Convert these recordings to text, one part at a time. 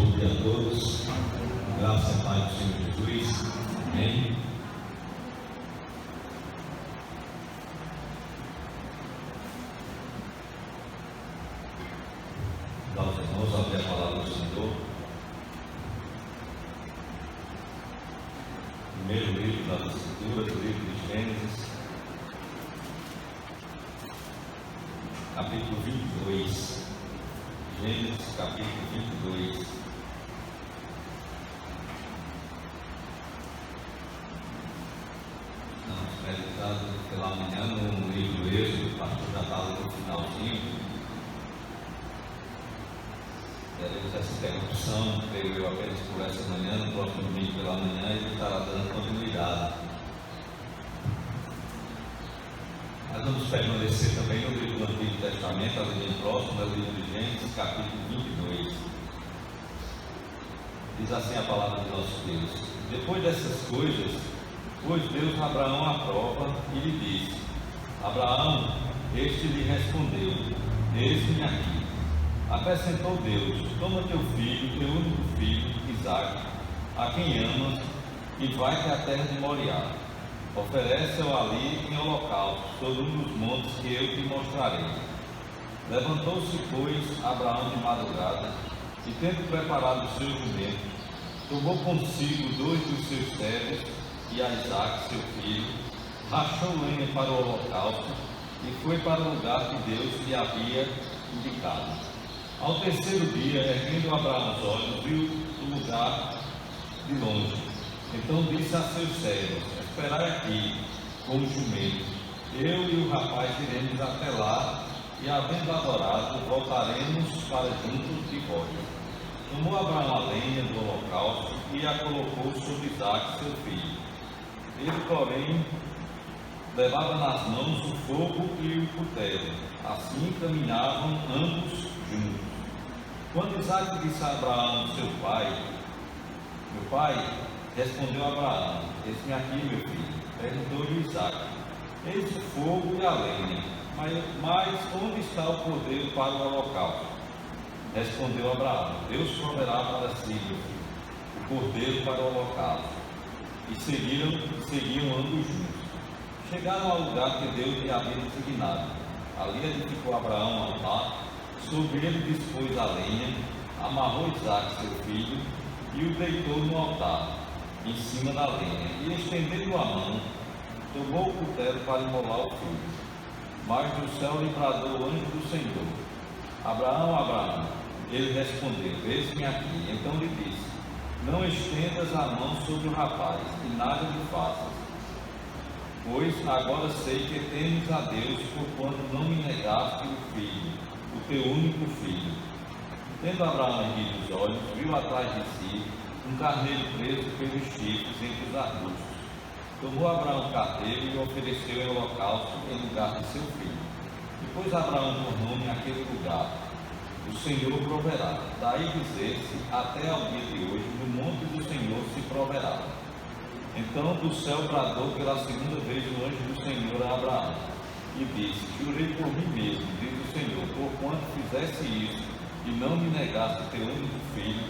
Bom dia a todos. Graças e paz do Senhor Jesus. Amém. Nós vamos abrir a palavra do Senhor. Primeiro livro das Escrituras, o livro de Gênesis, capítulo 22. Gênesis, capítulo 22. Estamos realizados pela manhã no livro do Êxodo, o pastor já estava no finalzinho. Teremos essa interrupção, creio eu, apenas por essa manhã. No próximo domingo pela manhã ele estará dando continuidade. Nós vamos permanecer também no livro do Antigo Testamento, ali bem próximo, no livro de Gênesis, capítulo 22. Diz assim a palavra de nosso Deus: depois dessas coisas, pôs Deus Abraão à prova e lhe disse: Abraão, este lhe respondeu: eis-me aqui. Acrescentou Deus: toma teu filho, teu único filho, Isaque, a quem amas, e vai-te à terra de Moriá. Oferece-o ali em holocausto, sobre um dos montes que eu te mostrarei. Levantou-se, pois, Abraão de madrugada, e tendo preparado o seu jumento, tomou consigo 2 dos seus servos e a Isaque, seu filho, rachou lenha para o holocausto e foi para o lugar que Deus lhe havia indicado. Ao terceiro dia, erguendo Abraão os olhos, viu o lugar de longe. Então disse a seus servos: esperai aqui com o jumento, eu e o rapaz iremos até lá, e havendo adorado, voltaremos para junto de vós. Tomou Abraão a lenha do holocausto e a colocou sobre Isaque, seu filho. Ele, porém, levava nas mãos o fogo e o cutelo. Assim caminhavam ambos juntos. Quando Isaque disse a Abraão, seu pai: meu pai, respondeu Abraão: eis-me aqui, meu filho. Perguntou-lhe Isaque: eis o fogo e a lenha, mas onde está o cordeiro para o holocausto? Respondeu Abraão: Deus proverá para si, meu filho, o cordeiro para o holocausto. E seguiam ambos juntos. Chegaram ao lugar que Deus lhe havia designado. Ali edificou Abraão um altar, sobre ele dispôs a lenha, amarrou Isaque, seu filho, e o deitou no altar, em cima da lenha, e estendendo a mão, tomou o cutelo para imolar o filho. Mas do céu lhe bradou o anjo do Senhor: Abraão, Abraão. Ele respondeu: eis-me aqui. Então lhe disse: não estendas a mão sobre o rapaz, e nada lhe faças, pois agora sei que temes a Deus, porquanto não me negaste o filho, o teu único filho. Tendo Abraão erguido os olhos, viu atrás de si um carneiro preso pelos chifres entre os arbustos. Tomou Abraão o carneiro e o ofereceu em holocausto em lugar de seu filho. Depois Abraão tornou-me aquele lugar: o Senhor proverá. Daí dizer-se, até ao dia de hoje, no monte do Senhor se proverá. Então do céu bradou pela segunda vez o anjo do Senhor a Abraão, e disse: jurei por mim mesmo, diz o Senhor, porquanto fizesse isso, e não me negaste teu único filho,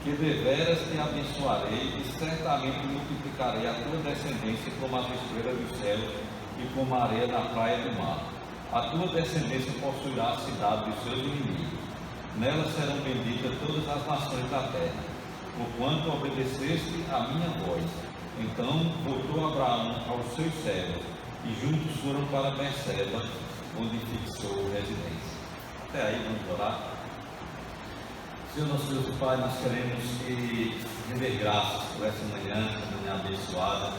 que deveras te abençoarei, e certamente multiplicarei a tua descendência como as estrelas do céu, e como a areia da praia do mar. A tua descendência possuirá a cidade dos seus inimigos. Nela serão benditas todas as nações da terra, porquanto obedeceste a minha voz. Então voltou Abraão aos seus servos, e juntos foram para Berseba, onde fixou residência. Até aí, vamos orar. Senhor nosso Deus e Pai, nós queremos te render graças por essa manhã abençoada,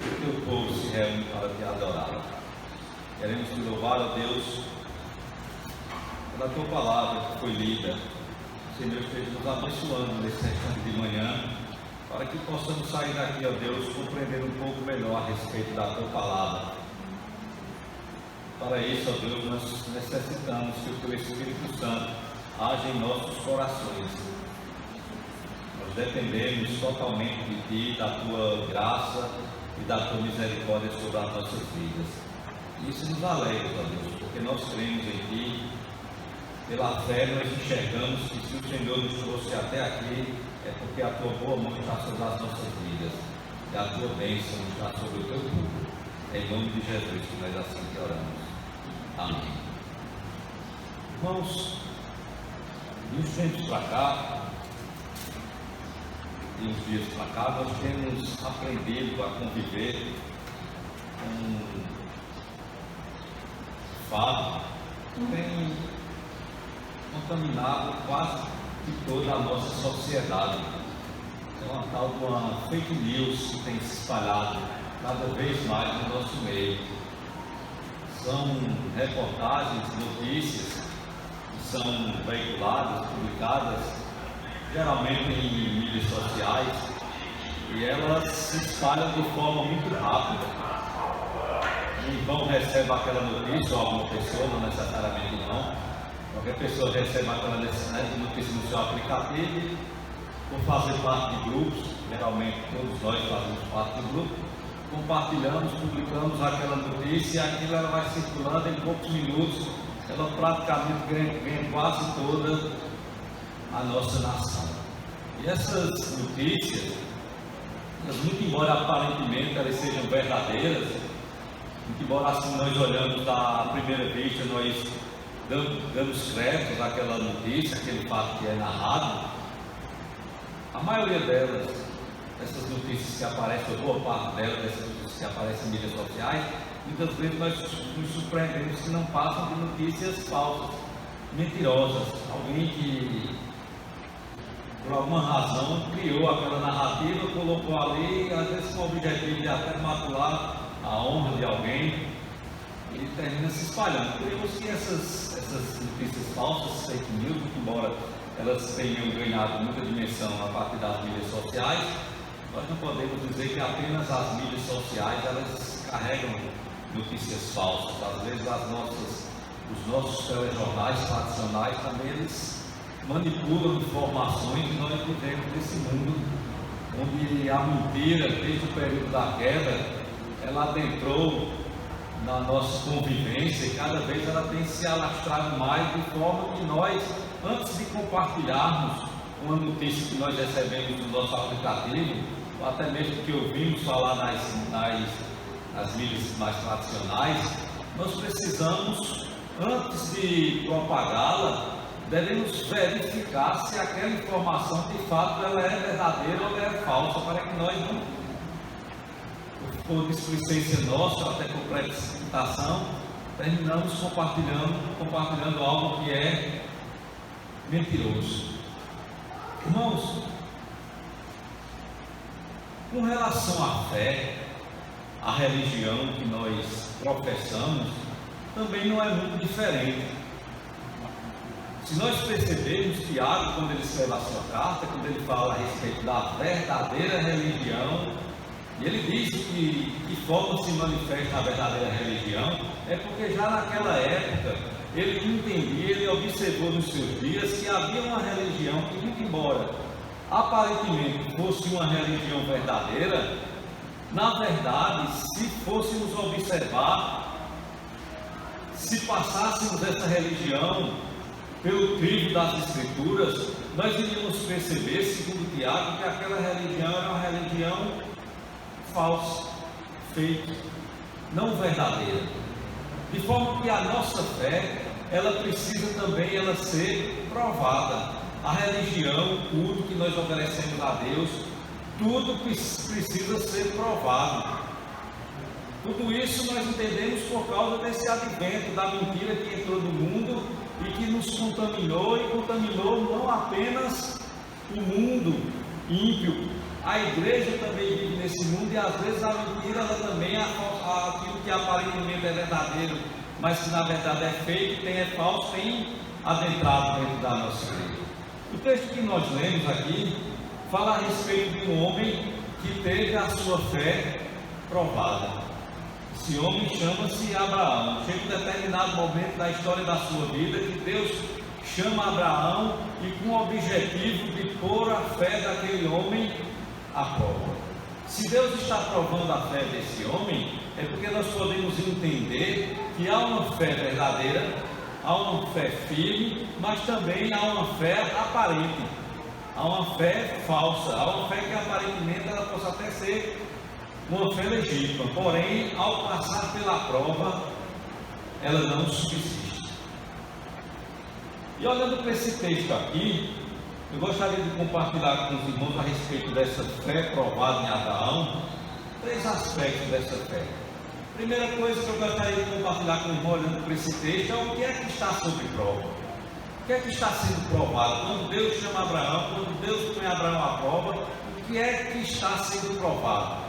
que o teu povo se reúne para te adorar. Queremos te louvar, ó Deus, pela tua palavra que foi lida. Senhor, esteja nos abençoando nesse instante de manhã, para que possamos sair daqui, ó Deus, compreendendo um pouco melhor a respeito da tua palavra. Para isso, ó Deus, nós necessitamos que o teu Espírito Santo haja em nossos corações. Nós dependemos totalmente de ti, da tua graça e da tua misericórdia sobre as nossas vidas. Isso nos alegra, ó Deus, porque nós cremos em ti Pela fé nós enxergamos que se o Senhor nos trouxe até aqui, é porque a tua boa mão está sobre as nossas vidas, e a tua bênção está sobre o teu povo. É em nome de Jesus que nós assim que oramos. Amém. Irmãos, de uns tempos para cá, de uns dias para cá, nós temos aprendido a conviver com um fato que tem contaminado quase que toda a nossa sociedade. É uma tal de uma fake news que tem se espalhado cada vez mais no nosso meio. São reportagens, notícias que são veiculadas, publicadas, geralmente em mídias sociais, e elas se espalham de forma muito rápida. O irmão recebe aquela notícia, ou alguma pessoa, não necessariamente irmão, qualquer pessoa recebe aquela notícia no seu aplicativo, por fazer parte de grupos, geralmente todos nós fazemos parte de grupos, compartilhamos, publicamos aquela notícia, e aquilo ela vai circulando em poucos minutos, ela praticamente ganha quase toda a nossa nação. E essas notícias, muito embora aparentemente elas sejam verdadeiras, muito embora assim nós olhamos à primeira vista, nós damos crédito àquela notícia, aquele fato que é narrado, a maioria delas, essas notícias que aparecem, ou boa parte delas, essas notícias que aparecem em mídias sociais, muitas vezes nós nos surpreendemos que não passam de notícias falsas, mentirosas. Alguém que, por alguma razão, criou aquela narrativa, colocou ali, às vezes com o objetivo de até macular a honra de alguém, e termina se espalhando. Cremos que essas notícias falsas, fake news, embora elas tenham ganhado muita dimensão a partir das mídias sociais, nós não podemos dizer que apenas as mídias sociais elas carregam notícias falsas. Às vezes os nossos telejornais tradicionais também eles manipulam informações, e nós vivemos nesse mundo onde a mentira, desde o período da queda, ela adentrou na nossa convivência, e cada vez ela tem se alastrado mais, de forma que nós, antes de compartilharmos uma notícia que nós recebemos no nosso aplicativo, ou até mesmo que ouvimos falar nas mídias mais tradicionais, nós precisamos, antes de propagá-la, devemos verificar se aquela informação de fato ela é verdadeira ou é falsa, para que nós não, por displicência nossa, até por precipitação, terminamos compartilhando algo que é mentiroso. Irmãos, com relação à fé, a religião que nós professamos, também não é muito diferente. Se nós percebermos, Tiago, quando ele escreve a sua carta, quando ele fala a respeito da verdadeira religião, e ele diz que de forma se manifesta a verdadeira religião, é porque já naquela época ele entendia, ele observou nos seus dias que havia uma religião que, muito embora aparentemente fosse uma religião verdadeira, na verdade, se fôssemos observar, se passássemos essa religião pelo crivo das Escrituras, nós iríamos perceber, segundo Tiago, que aquela religião era uma religião falsa, fake, não verdadeira. De forma que a nossa fé, ela precisa também ser provada. A religião, o culto que nós oferecemos a Deus, tudo precisa ser provado. Tudo isso nós entendemos por causa desse advento da mentira que entrou no mundo e que nos contaminou, e contaminou não apenas o mundo ímpio, a igreja também vive nesse mundo, e às vezes a mentira ela também é aquilo que aparentemente é verdadeiro, mas que na verdade é fake, é falso, tem adentrado dentro da nossa igreja. O texto que nós lemos aqui fala a respeito de um homem que teve a sua fé provada. Esse homem chama-se Abraão. Chega um determinado momento da história da sua vida que Deus chama Abraão, e com o objetivo de pôr a fé daquele homem à prova. Se Deus está provando a fé desse homem, é porque nós podemos entender que há uma fé verdadeira, há uma fé firme, mas também há uma fé aparente, há uma fé falsa, há uma fé que aparentemente ela possa até ser uma fé legítima, porém, ao passar pela prova, ela não subsiste. E olhando para esse texto aqui, eu gostaria de compartilhar com os irmãos a respeito dessa fé provada em Abraão, 3 aspectos dessa fé. Primeira coisa que eu gostaria de compartilhar com os irmãos olhando para esse texto é o que é que está sob prova. O que é que está sendo provado? Quando Deus chama Abraão, quando Deus põe Abraão à prova, o que é que está sendo provado?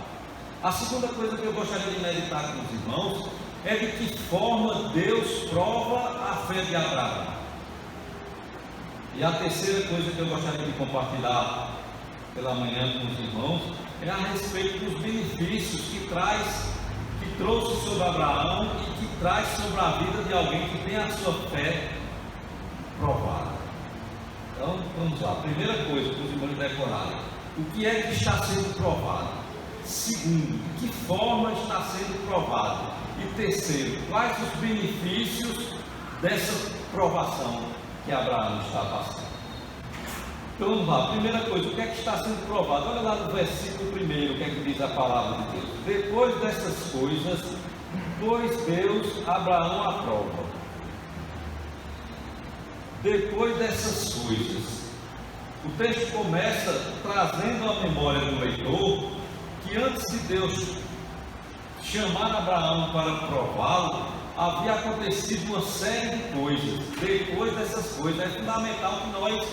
A segunda coisa que eu gostaria de meditar com os irmãos é de que forma Deus prova a fé de Abraão. E a terceira coisa que eu gostaria de compartilhar pela manhã com os irmãos é a respeito dos benefícios que trouxe sobre Abraão e que traz sobre a vida de alguém que tem a sua fé provada. Então, vamos lá. Primeira coisa para os irmãos decorarem: o que é que está sendo provado? Segundo, de que forma está sendo provado? E terceiro, quais os benefícios dessa provação que Abraão está passando? Então vamos lá. Primeira coisa, o que é que está sendo provado? Olha lá no versículo 1, o que é que diz a palavra de Deus. Depois dessas coisas, pôs Deus Abraão à prova. Depois dessas coisas, o texto começa trazendo à memória do leitor que antes de Deus chamar Abraão para prová-lo, havia acontecido uma série de coisas. Depois dessas coisas, é fundamental que nós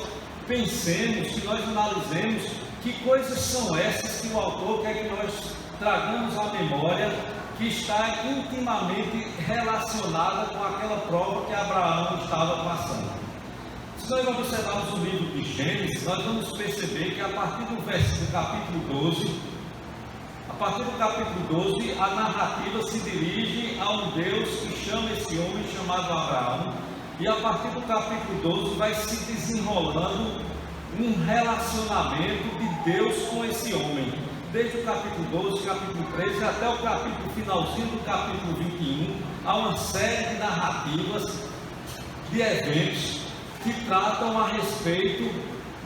pensemos, que nós analisemos que coisas são essas que o autor quer que nós tragamos à memória, que está intimamente relacionada com aquela prova que Abraão estava passando. Se nós observarmos o livro de Gênesis, nós vamos perceber que a partir do capítulo 12, a narrativa se dirige a um Deus que chama esse homem chamado Abraão, e a partir do capítulo 12 vai se desenrolando um relacionamento de Deus com esse homem, desde o capítulo 12, capítulo 13 até o capítulo finalzinho do capítulo 21, há uma série de narrativas, de eventos que tratam a respeito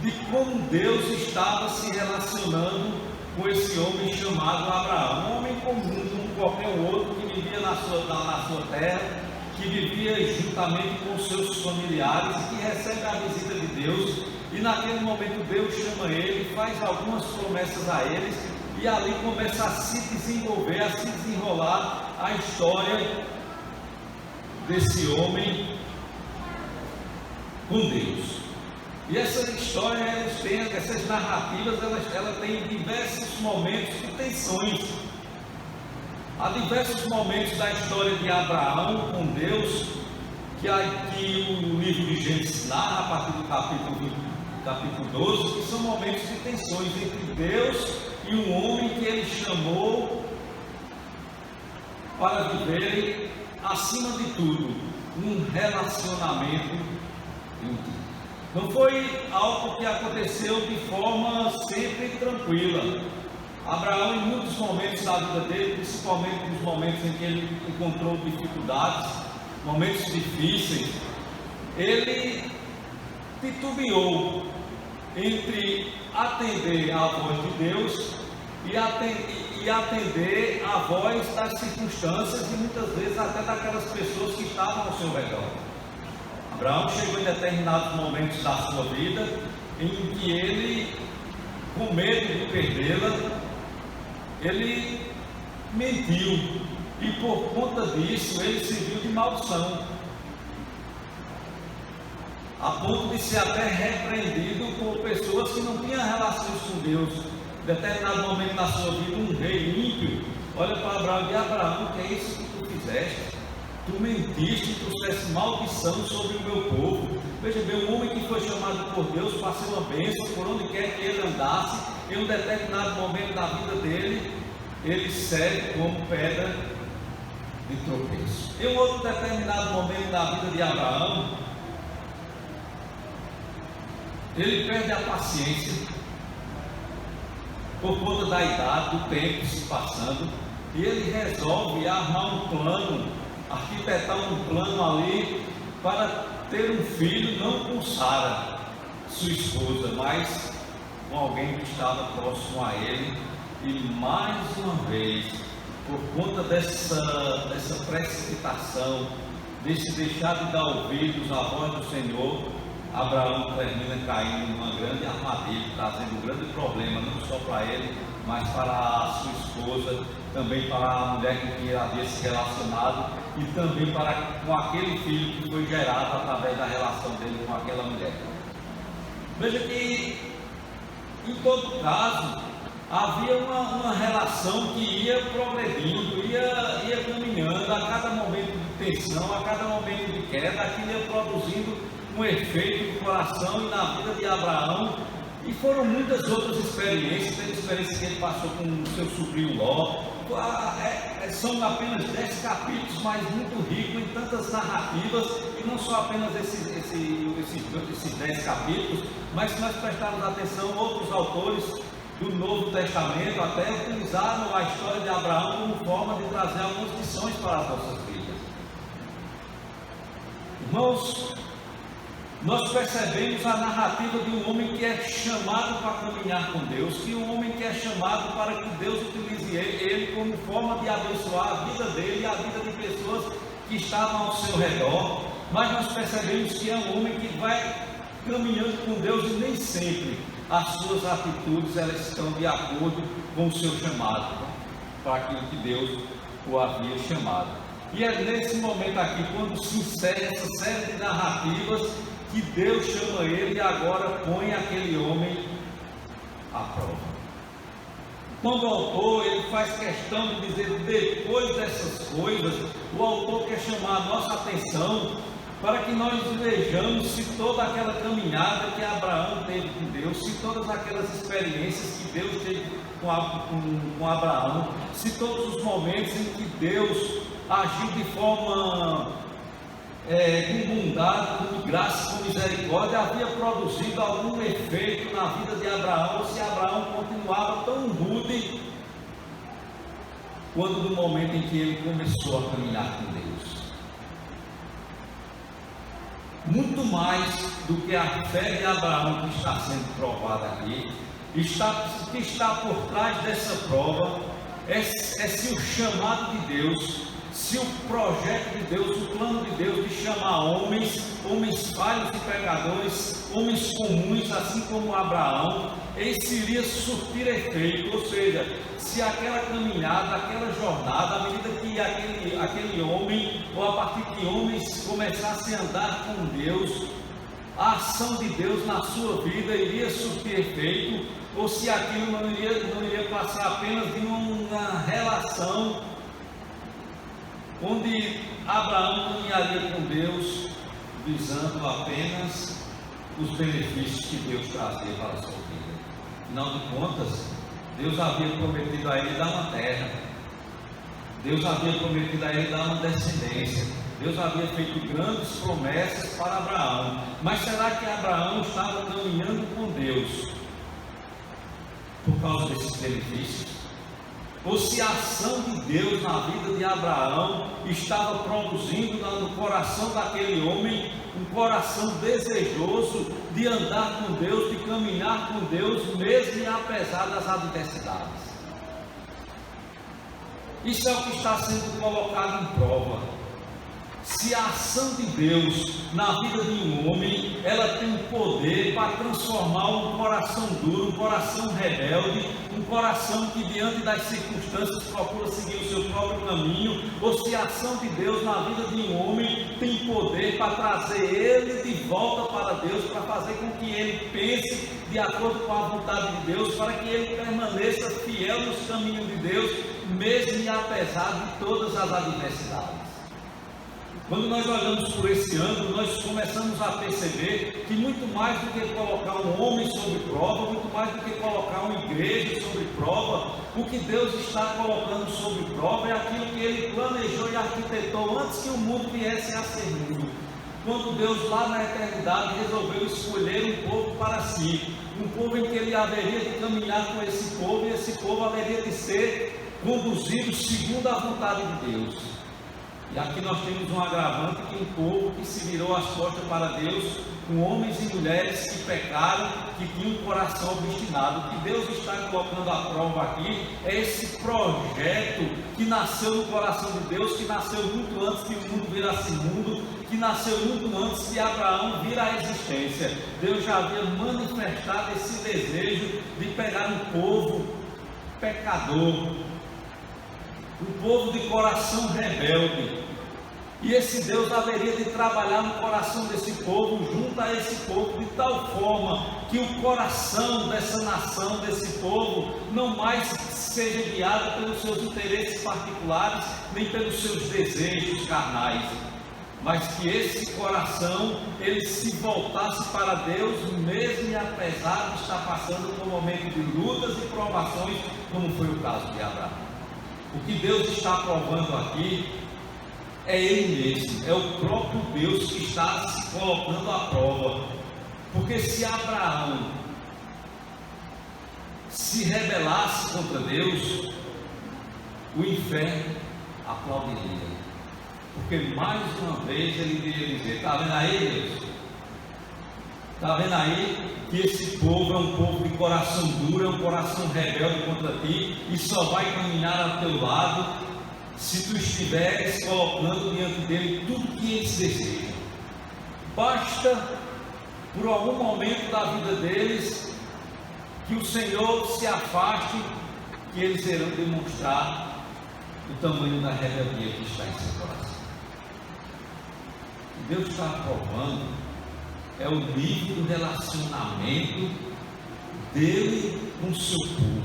de como Deus estava se relacionando com esse homem chamado Abraão, um homem comum como qualquer outro que vivia na sua terra, que vivia juntamente com seus familiares, que recebe a visita de Deus, e naquele momento Deus chama ele, faz algumas promessas a eles, e ali começa a se desenvolver, a se desenrolar a história desse homem com Deus. E essa história, essas narrativas, ela tem diversos momentos de tensões. Há diversos momentos da história de Abraão com Deus, que o livro de Gênesis narra a partir do capítulo 12, que são momentos de tensões entre Deus e um homem que ele chamou para viverem, acima de tudo, um relacionamento íntimo. Não foi algo que aconteceu de forma sempre tranquila. Abraão, em muitos momentos da vida dele, principalmente nos momentos em que ele encontrou dificuldades, momentos difíceis, ele titubeou entre atender à voz de Deus e atender à voz das circunstâncias e muitas vezes até daquelas pessoas que estavam ao seu redor. Abraão chegou em determinados momentos da sua vida em que ele, com medo de perdê-la, ele mentiu, e por conta disso ele serviu de maldição, a ponto de ser até repreendido por pessoas que não tinham relações com Deus. Em determinado momento da sua vida, um rei ímpio olha para Abraão e diz: Abraão, o que é isso que tu fizeste? Tu mentiste e trouxeste maldição sobre o meu povo. Veja bem, um homem que foi chamado por Deus para ser uma bênção por onde quer que ele andasse, em um determinado momento da vida dele, ele serve como pedra de tropeço. Em um outro determinado momento da vida de Abraão, ele perde a paciência por conta da idade, do tempo se passando, e ele resolve armar um plano, arquitetar um plano ali para ter um filho, não com Sara, sua esposa, mas com alguém que estava próximo a ele. E mais uma vez, por conta dessa precipitação, desse deixar de dar ouvidos à voz do Senhor, Abraão termina caindo numa grande armadilha, trazendo um grande problema, não só para ele, mas para a sua esposa, também para a mulher com quem ele havia se relacionado, e também com aquele filho que foi gerado através da relação dele com aquela mulher. Veja que, em todo caso, havia uma relação que ia progredindo, ia caminhando, a cada momento de tensão, a cada momento de queda, aquilo ia produzindo um efeito no coração e na vida de Abraão. E foram muitas outras experiências, teve experiência que ele passou com o seu sobrinho Ló. São apenas 10 capítulos, mas muito rico em tantas narrativas, e não só apenas esses 10 capítulos, mas se nós prestarmos atenção, outros autores do Novo Testamento até utilizaram a história de Abraão como forma de trazer algumas lições para as nossas vidas. Irmãos, nós percebemos a narrativa de um homem que é chamado para caminhar com Deus, que um homem que é chamado para que Deus utilize ele como forma de abençoar a vida dele e a vida de pessoas que estavam ao seu redor. Mas nós percebemos que é um homem que vai caminhando com Deus e nem sempre as suas atitudes elas estão de acordo com o seu chamado, para aquilo que Deus o havia chamado. E é nesse momento aqui, quando se encerra essa série de narrativas, que Deus chama ele e agora põe aquele homem à prova. Quando o autor ele faz questão de dizer, depois dessas coisas, o autor quer chamar a nossa atenção para que nós vejamos se toda aquela caminhada que Abraão teve com Deus, se todas aquelas experiências que Deus teve com Abraão, se todos os momentos em que Deus agiu de forma com bondade, com graça, com misericórdia, havia produzido algum efeito na vida de Abraão, ou se Abraão continuava tão rude quanto no momento em que ele começou a caminhar com Deus. Muito mais do que a fé de Abraão que está sendo provada aqui, que está por trás dessa prova é se o chamado de Deus, se o projeto de Deus, o plano de Deus de chamar homens falhos e pecadores, homens comuns, assim como Abraão, esse iria surtir efeito, ou seja, se aquela caminhada, aquela jornada, à medida que aquele homem, ou a partir que homens começassem a andar com Deus, a ação de Deus na sua vida iria surtir efeito, ou se aquilo não iria passar apenas de uma relação onde Abraão caminharia com Deus, visando apenas os benefícios que Deus trazia para a sua vida. Afinal de contas, Deus havia prometido a ele dar uma terra, Deus havia prometido a ele dar uma descendência, Deus havia feito grandes promessas para Abraão. Mas será que Abraão estava caminhando com Deus por causa desses benefícios? Ou se a ação de Deus na vida de Abraão estava produzindo no coração daquele homem um coração desejoso de andar com Deus, de caminhar com Deus, mesmo e apesar das adversidades. Isso é o que está sendo colocado em prova. Se a ação de Deus na vida de um homem, ela tem poder para transformar um coração duro, um coração rebelde, um coração que diante das circunstâncias procura seguir o seu próprio caminho, ou se a ação de Deus na vida de um homem tem poder para trazer ele de volta para Deus, para fazer com que ele pense de acordo com a vontade de Deus, para que ele permaneça fiel nos caminhos de Deus, mesmo e apesar de todas as adversidades. Quando nós olhamos por esse ângulo, nós começamos a perceber que muito mais do que colocar um homem sobre prova, muito mais do que colocar uma igreja sobre prova, o que Deus está colocando sobre prova é aquilo que Ele planejou e arquitetou antes que o mundo viesse a ser mundo. Quando Deus lá na eternidade resolveu escolher um povo para si, um povo em que Ele haveria de caminhar com esse povo, e esse povo haveria de ser conduzido segundo a vontade de Deus. E aqui nós temos um agravante que um povo que se virou as costas para Deus, com homens e mulheres que pecaram, que tinham um coração obstinado. O que Deus está colocando à prova aqui é esse projeto que nasceu no coração de Deus, que nasceu muito antes que o mundo virasse mundo, que nasceu muito antes de Abraão vir à existência. Deus já havia manifestado esse desejo de pegar um povo pecador, um povo de coração rebelde, e esse Deus haveria de trabalhar no coração desse povo, junto a esse povo, de tal forma que o coração dessa nação, desse povo, não mais seja guiado pelos seus interesses particulares, nem pelos seus desejos carnais, mas que esse coração, ele se voltasse para Deus, mesmo e apesar de estar passando por um momento de lutas e provações, como foi o caso de Abraão. O que Deus está provando aqui é Ele mesmo, é o próprio Deus que está se colocando à prova. Porque se Abraão se rebelasse contra Deus, o inferno aplaudiria. Porque mais uma vez ele iria dizer: está vendo aí, Deus? Está vendo aí que esse povo é um povo de coração duro, é um coração rebelde contra ti, e só vai caminhar ao teu lado se tu estiveres colocando diante dele tudo que eles desejam. Basta, por algum momento da vida deles, que o Senhor se afaste, que eles irão demonstrar o tamanho da rebeldia que está em seu coração. O que Deus está provando é o nível do relacionamento dele com o seu povo,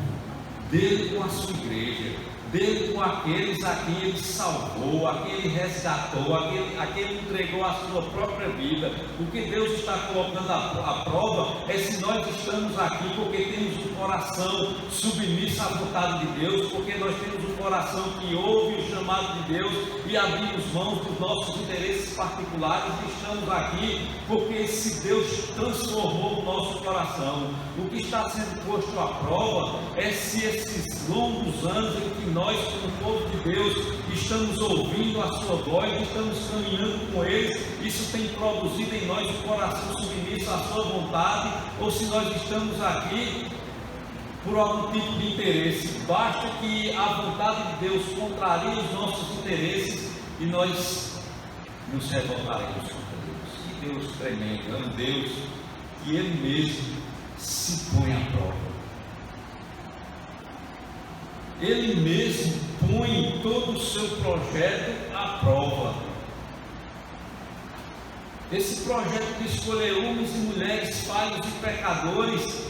dele com a sua igreja, dele com aqueles a quem ele salvou, a quem ele resgatou, a quem ele entregou a sua própria vida. O que Deus está colocando à prova é se nós estamos aqui porque temos um coração submisso à vontade de Deus, porque nós temos um coração que ouve o chamado de Deus e abrimos mãos dos nossos interesses particulares, e estamos aqui porque esse Deus transformou o nosso coração. O que está sendo posto à prova é se esses longos anos em que nós, como povo de Deus, estamos ouvindo a sua voz, estamos caminhando com Ele, isso tem produzido em nós um coração submisso à sua vontade, ou se nós estamos aqui por algum tipo de interesse. Basta que a vontade de Deus contrarie os nossos interesses e nós nos revoltaremos contra Deus. Que Deus tremendo, é um Deus que Ele mesmo se põe à prova. Ele mesmo põe todo o seu projeto à prova. Esse projeto de escolher homens e mulheres falhos e pecadores,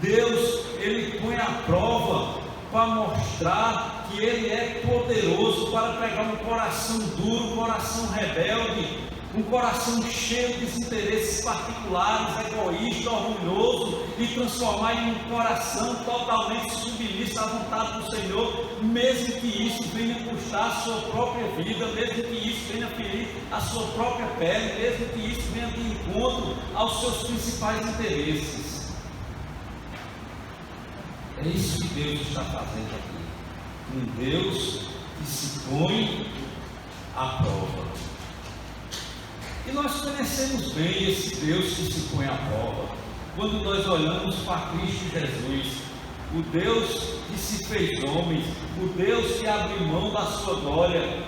Deus, Ele põe à prova para mostrar que Ele é poderoso para pegar um coração duro, um coração rebelde, um coração cheio de interesses particulares, egoísta, orgulhoso, e transformar em um coração totalmente submisso à vontade do Senhor, mesmo que isso venha custar a sua própria vida, mesmo que isso venha ferir a sua própria pele, mesmo que isso venha de encontro aos seus principais interesses. É isso que Deus está fazendo aqui. Um Deus que se põe à prova. E nós conhecemos bem esse Deus que se põe à prova quando nós olhamos para Cristo Jesus, o Deus que se fez homem, o Deus que abriu mão da sua glória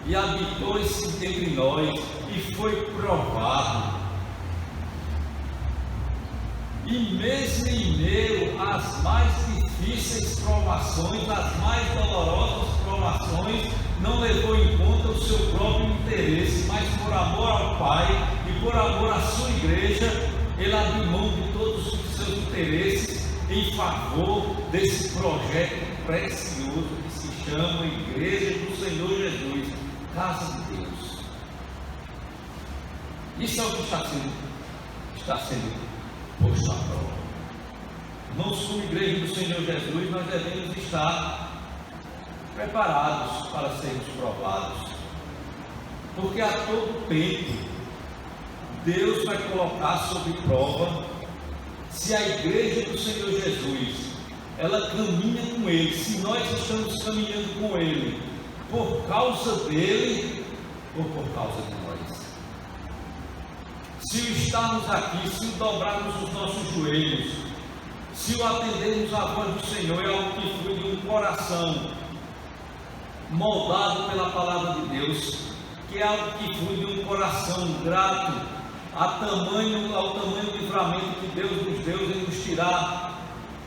e habitou entre nós e foi provado. E mesmo em meio às mais difíceis provações, às mais dolorosas provações, não levou em conta o seu próprio interesse, mas por amor ao Pai e por amor à sua igreja, Ele abriu mão de todos os seus interesses em favor desse projeto precioso que se chama Igreja do Senhor Jesus, Casa de Deus. Isso é o que está sendo posto à prova. Irmãos, como Igreja do Senhor Jesus, nós devemos estar preparados para sermos provados, porque a todo tempo Deus vai colocar sob prova se a Igreja do Senhor Jesus ela caminha com Ele, se nós estamos caminhando com Ele, por causa dele ou por causa de nós. Se o estarmos aqui, se o dobrarmos os nossos joelhos, se o atendermos à voz do Senhor, é algo que flui de um coração moldado pela palavra de Deus, que é algo que flui de um coração grato ao tamanho livramento que Deus nos deu em nos tirar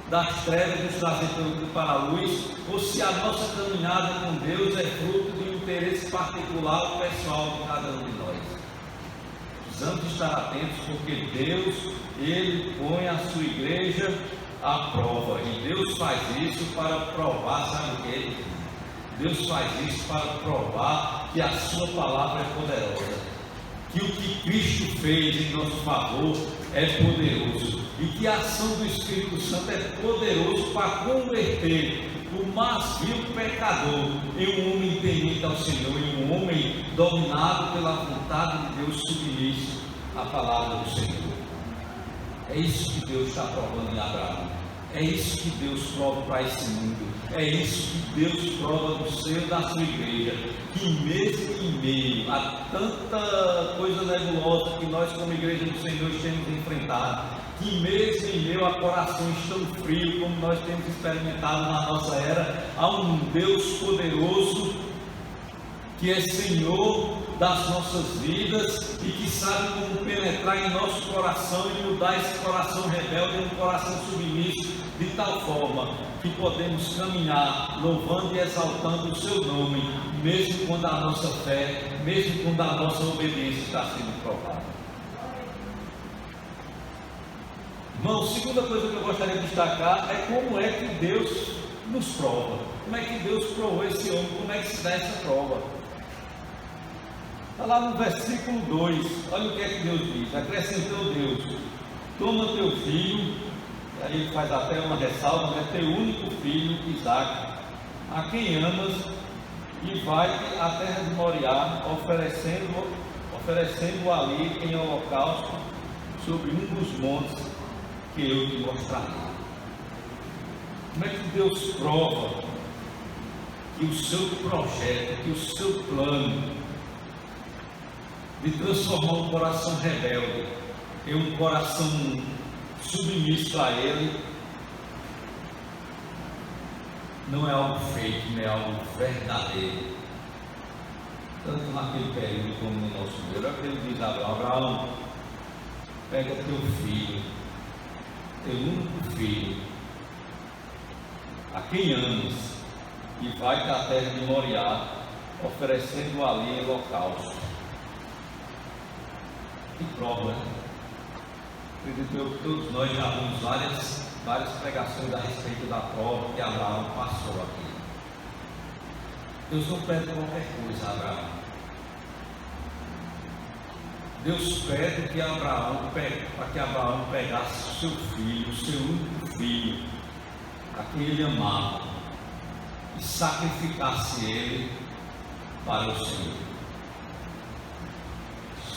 das trevas e nos trazer para a luz, ou se a nossa caminhada com Deus é fruto de um interesse particular ou pessoal de cada um de nós. Precisamos estar atentos, porque Deus, Ele põe a sua igreja à prova, e Deus faz isso para provar, sabe o que? Deus faz isso para provar que a sua palavra é poderosa, que o que Cristo fez em nosso favor é poderoso, e que a ação do Espírito Santo é poderoso para converter o mais vil pecador em um homem temente ao Senhor, em um homem dominado pela vontade de Deus, submisso à palavra do Senhor. É isso que Deus está provando em Abraão. É isso que Deus prova para esse mundo. É isso que Deus prova no seio da sua igreja. Que mesmo em meio a tanta coisa nebulosa que nós como igreja do Senhor temos enfrentado, que mesmo em meio a corações tão frios como nós temos experimentado na nossa era, há um Deus poderoso que é Senhor das nossas vidas e que sabe como penetrar em nosso coração e mudar esse coração rebelde em um coração submisso, de tal forma que podemos caminhar louvando e exaltando o seu nome, mesmo quando a nossa fé, mesmo quando a nossa obediência está sendo provada. Irmão, a segunda coisa que eu gostaria de destacar é como é que Deus nos prova. Como é que Deus provou esse homem? Como é que se dá essa prova? Está lá no versículo 2, olha o que é que Deus diz. Acrescentou Deus: toma teu filho, e aí ele faz até uma ressalva, né? Teu único filho, Isaque, a quem amas, e vai-te à terra de Moriá, oferecendo ali em holocausto sobre um dos montes que eu te mostrarei. Como é que Deus prova que o seu projeto, que o seu plano de transformar um coração rebelde em um coração submisso a Ele, não é algo feito, não é algo verdadeiro, tanto naquele período como no nosso dia? Olha o que ele diz a Abraão: Abraão, pega teu filho, teu único filho, a quem amas, e vai-te à terra de Moriá, oferecendo ali em holocausto. Que prova, né? Acredito eu que todos nós já vimos várias pregações a respeito da prova que Abraão passou aqui. Deus não pede qualquer coisa a Abraão. Deus pede para que Abraão pegasse o seu filho, o seu único filho, a quem ele amava, e sacrificasse ele para o Senhor.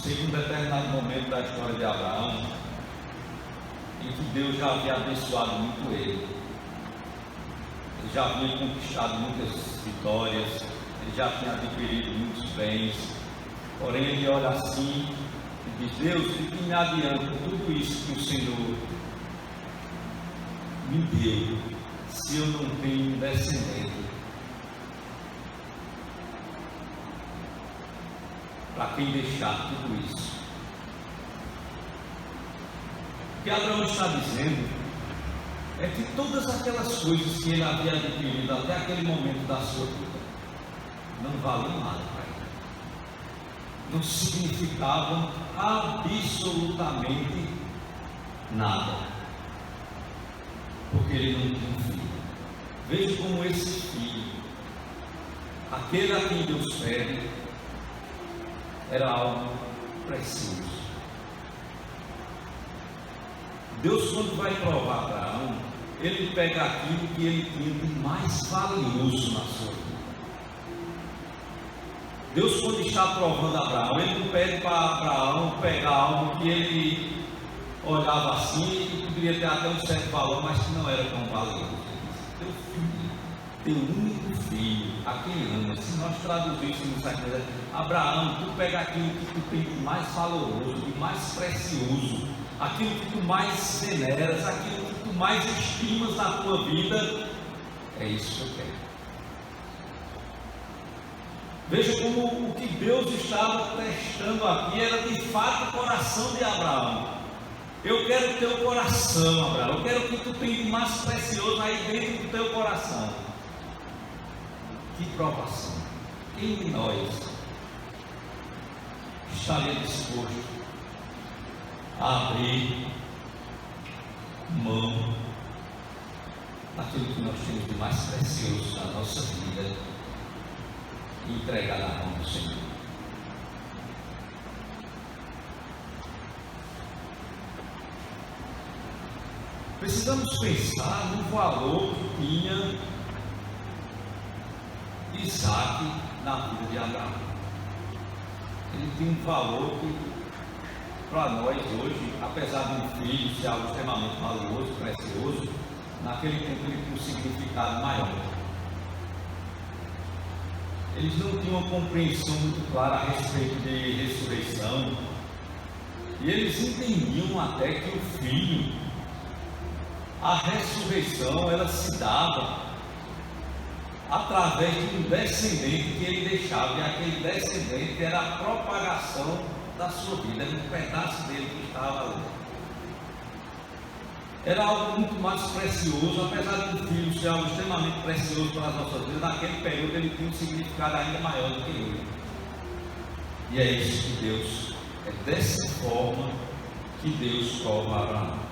Chega um determinado momento da história de Abraão em que Deus já havia abençoado muito ele já havia conquistado muitas vitórias, ele já tinha adquirido muitos bens, porém ele olha assim e diz: Deus, de que me adianta tudo isso que o Senhor me deu, se eu não tenho descendente para quem deixar tudo isso? O que Abraão está dizendo é que todas aquelas coisas que ele havia adquirido até aquele momento da sua vida não valiam nada para ele, não significavam absolutamente nada, porque ele não tinha um filho. Veja como esse filho, aquele a quem Deus pede, era algo precioso. Deus, quando vai provar Abraão, ele pega aquilo que ele tinha de mais valioso na sua vida. Deus, quando está provando Abraão, ele não pede para Abraão pegar algo que ele olhava assim e poderia ter até um certo valor, mas que não era tão valioso. Teu filho, teu único filho, a quem ama. Se nós traduzíssemos aqui, Abraão, tu pega aquilo que tu tem de mais valoroso, de mais precioso, aquilo que tu mais veneras, aquilo que tu mais estimas na tua vida, é isso que eu quero. Veja como o que Deus estava testando aqui era de fato o coração de Abraão. Eu quero o teu coração, Abraão. Eu quero o que tu tem de mais precioso aí dentro do teu coração. Que provação. Quem de nós estaria disposto a abrir mão daquilo que nós temos de mais precioso na nossa vida e entregar na mão do Senhor? Precisamos pensar no valor que tinha Isaac na vida de Abraão. Ele tem um valor que, para nós hoje, apesar de um filho ser algo extremamente valioso, precioso, naquele tempo ele tinha um significado maior. Eles não tinham uma compreensão muito clara a respeito de ressurreição, e eles entendiam até que o filho, a ressurreição, ela se dava através de um descendente que ele deixava, e aquele descendente era a propagação da sua vida, era um pedaço dele que estava ali. Era algo muito mais precioso, apesar de um filho ser algo extremamente precioso para as nossas vidas, naquele período ele tinha um significado ainda maior do que hoje. E é isso que Deus, é dessa forma que Deus prova a Abraão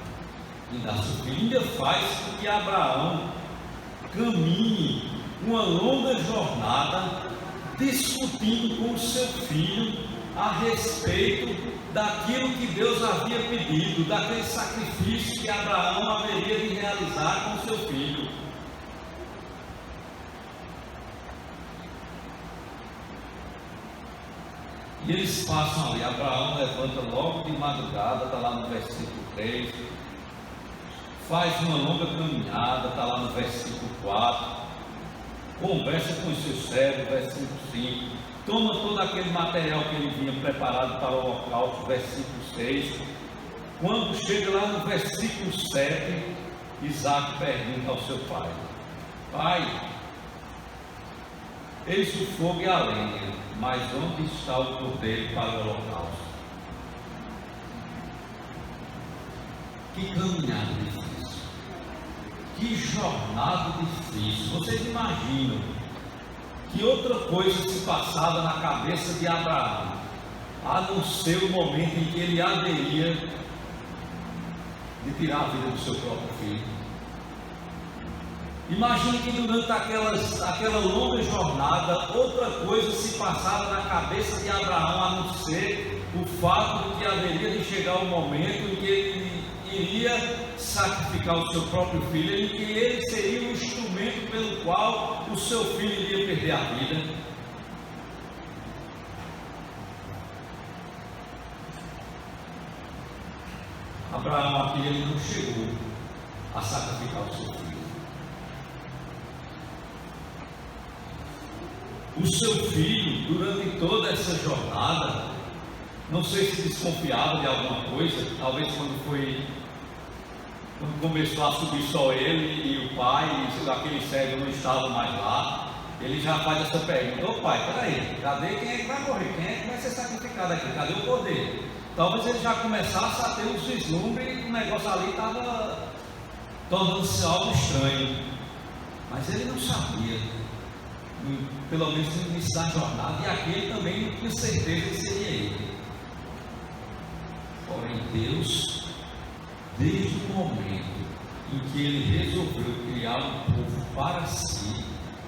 e dá seu filho. Ainda faz com que Abraão caminhe uma longa jornada discutindo com o seu filho a respeito daquilo que Deus havia pedido, daquele sacrifício que Abraão haveria de realizar com o seu filho. E eles passam ali. Abraão levanta logo de madrugada, está lá no versículo 3, faz uma longa caminhada, está lá no versículo 4, conversa com os seus servos, versículo 5, toma todo aquele material que ele vinha preparado para o holocausto, versículo 6. Quando chega lá no versículo 7, Isaac pergunta ao seu pai: pai, eis o fogo e a lenha, mas onde está o cordeiro para o holocausto? Que caminhada difícil, que jornada difícil. Vocês imaginam que outra coisa se passava na cabeça de Abraão, a não ser o momento em que ele haveria de tirar a vida do seu próprio filho? Imagine que durante aquela longa jornada, outra coisa se passava na cabeça de Abraão, a não ser o fato de que haveria de chegar o momento em que ele iria sacrificar o seu próprio filho, em que ele seria o instrumento pelo qual o seu filho iria perder a vida. Abraão aqui, ele não chegou a sacrificar o seu filho. O seu filho, durante toda essa jornada, não sei se desconfiava de alguma coisa, talvez quando começou a subir só ele e o pai, e aquele servo não estava mais lá, ele já faz essa pergunta: ô pai, peraí, cadê quem é que vai morrer? Quem é que vai ser sacrificado aqui? Cadê o cordeiro? Talvez ele já começasse a ter um vislumbre e o negócio ali estava tornando-se algo estranho, mas ele não sabia, pelo menos no início da jornada, e aquele também não tinha certeza que seria ele. Porém, Deus, desde o momento em que ele resolveu criar um povo para si,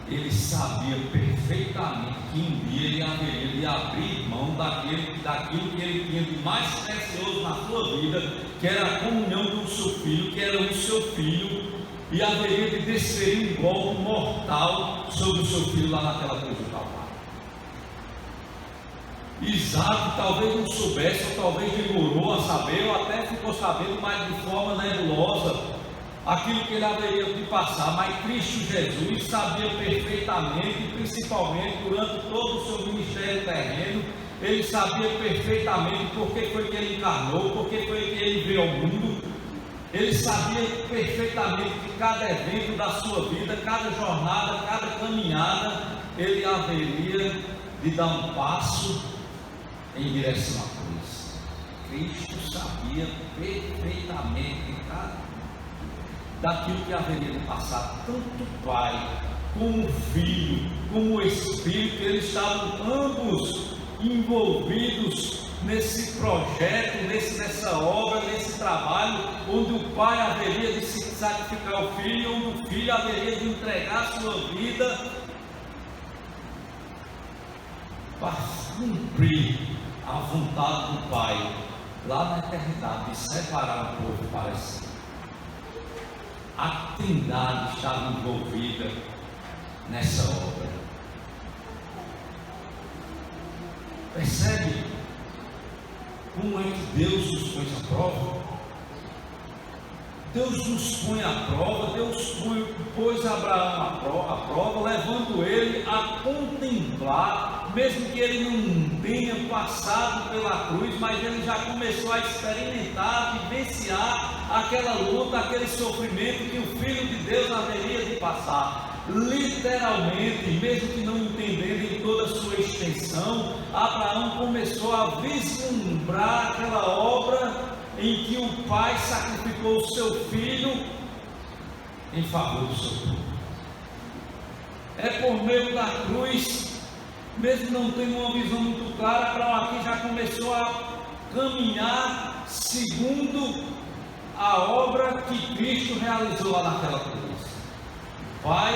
ele sabia perfeitamente que um dia ele haveria de abrir mão daquilo que ele tinha de mais precioso na sua vida, que era a comunhão com o seu filho, que era o seu filho, e haveria de desferir um golpe mortal sobre o seu filho lá naquela cruz do Calvário. Isaac talvez não soubesse, ou talvez demorou a saber, ou até ficou sabendo, mas de forma nebulosa, aquilo que ele haveria de passar, mas Cristo Jesus sabia perfeitamente, principalmente durante todo o seu ministério terreno, ele sabia perfeitamente por que foi que ele encarnou, por que foi que ele veio ao mundo. Ele sabia perfeitamente que cada evento da sua vida, cada jornada, cada caminhada, ele haveria de dar um passo em direção à cruz. Cristo sabia perfeitamente daquilo que haveria de passar. Tanto o Pai, como o Filho, como o Espírito, eles estavam ambos envolvidos nesse projeto, nessa obra, nesse trabalho, onde o Pai haveria de se sacrificar o Filho, onde o Filho haveria de entregar a sua vida para cumprir a vontade do Pai, lá na eternidade, de separar o povo para si. A Trindade estava envolvida nessa obra. Percebe como é que Deus nos põe à prova? Deus nos põe à prova, Deus pôs Abraão à prova, levando ele a contemplar, mesmo que ele não tenha passado pela cruz, mas ele já começou a experimentar, a vivenciar aquela luta, aquele sofrimento que o Filho de Deus haveria de passar. Literalmente, mesmo que não entendendo em toda a sua extensão, Abraão começou a vislumbrar aquela obra em que o Pai sacrificou o seu filho em favor do seu povo. É por meio da cruz, mesmo não tendo uma visão muito clara, Abraão aqui já começou a caminhar segundo a obra que Cristo realizou lá naquela cruz. Pai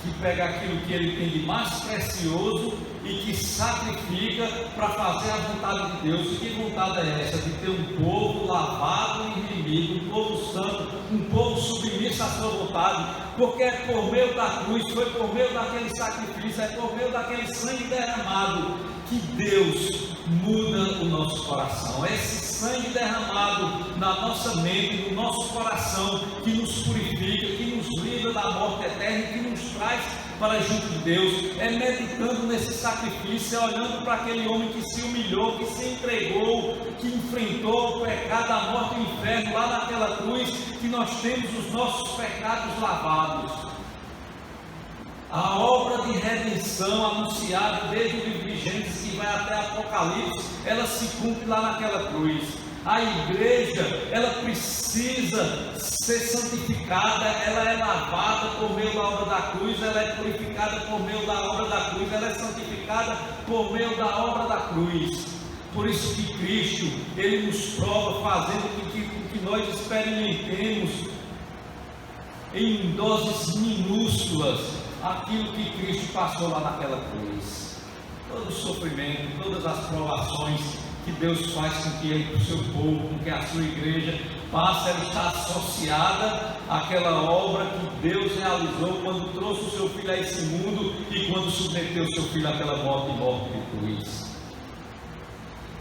que pega aquilo que ele tem de mais precioso e que sacrifica para fazer a vontade de Deus. E que vontade é essa? De ter um povo lavado e redimido, um povo santo, um povo submisso à sua vontade, porque é por meio da cruz, foi por meio daquele sacrifício, é por meio daquele sangue derramado que Deus muda o nosso coração. Esse sangue derramado na nossa mente, no nosso coração, que nos purifica, que nos livra da morte eterna, que nos traz para junto de Deus. É meditando nesse sacrifício, é olhando para aquele homem que se humilhou, que se entregou, que enfrentou o pecado, a morte e o inferno lá naquela cruz, que nós temos os nossos pecados lavados. A obra de redenção anunciada desde o livro de Gênesis, que vai até Apocalipse, ela se cumpre lá naquela cruz. A igreja, ela precisa ser santificada, ela é lavada por meio da obra da cruz, ela é purificada por meio da obra da cruz, ela é santificada por meio da obra da cruz. Por isso que Cristo, ele nos prova, fazendo com que nós experimentemos em doses minúsculas aquilo que Cristo passou lá naquela cruz. Todo o sofrimento, todas as provações que Deus faz com que o seu povo, com que a sua igreja passe, ela está associada àquela obra que Deus realizou quando trouxe o seu filho a esse mundo e quando submeteu o seu filho àquela morte de cruz.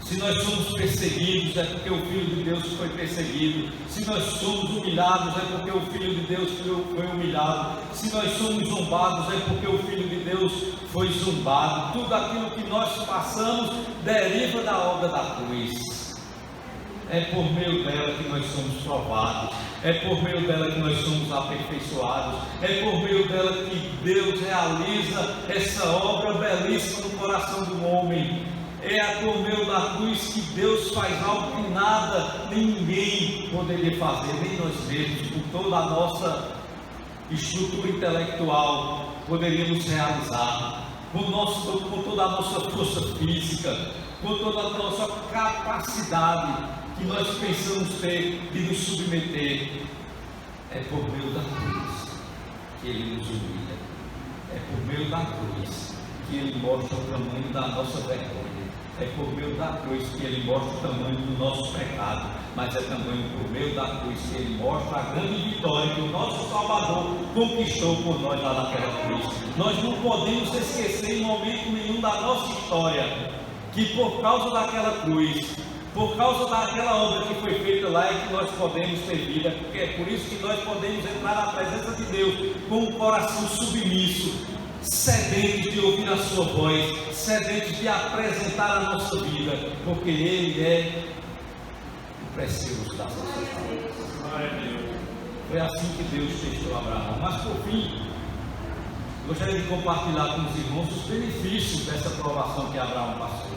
Se nós somos perseguidos, é porque o Filho de Deus foi perseguido. Se nós somos humilhados, é porque o Filho de Deus foi humilhado. Se nós somos zombados, é porque o Filho de Deus foi zombado. Tudo aquilo que nós passamos deriva da obra da cruz. É por meio dela que nós somos provados. É por meio dela que nós somos aperfeiçoados. É por meio dela que Deus realiza essa obra belíssima no coração do homem. É por meio da cruz que Deus faz algo que nada, nem ninguém poderia fazer, nem nós mesmos, com toda a nossa estrutura intelectual, poderíamos realizar, com toda a nossa força física, com toda a nossa capacidade que nós pensamos ter de nos submeter. É por meio da cruz que Ele nos humilha, é por meio da cruz que Ele mostra o tamanho da nossa vergonha. É por meio da cruz que Ele mostra o tamanho do nosso pecado, mas é também por meio da cruz que Ele mostra a grande vitória que o nosso Salvador conquistou por nós lá naquela cruz. Nós não podemos esquecer em momento nenhum da nossa história, que por causa daquela cruz, Por causa daquela obra que foi feita lá é que nós podemos ter vida, porque é por isso que nós podemos entrar na presença de Deus com um coração submisso, sedentes de ouvir a sua voz, sedentes de apresentar a nossa vida, porque Ele é o precioso das nossas vidas. Foi assim que Deus testou Abraão. Mas por fim, gostaria de compartilhar com os irmãos os benefícios dessa provação que Abraão passou.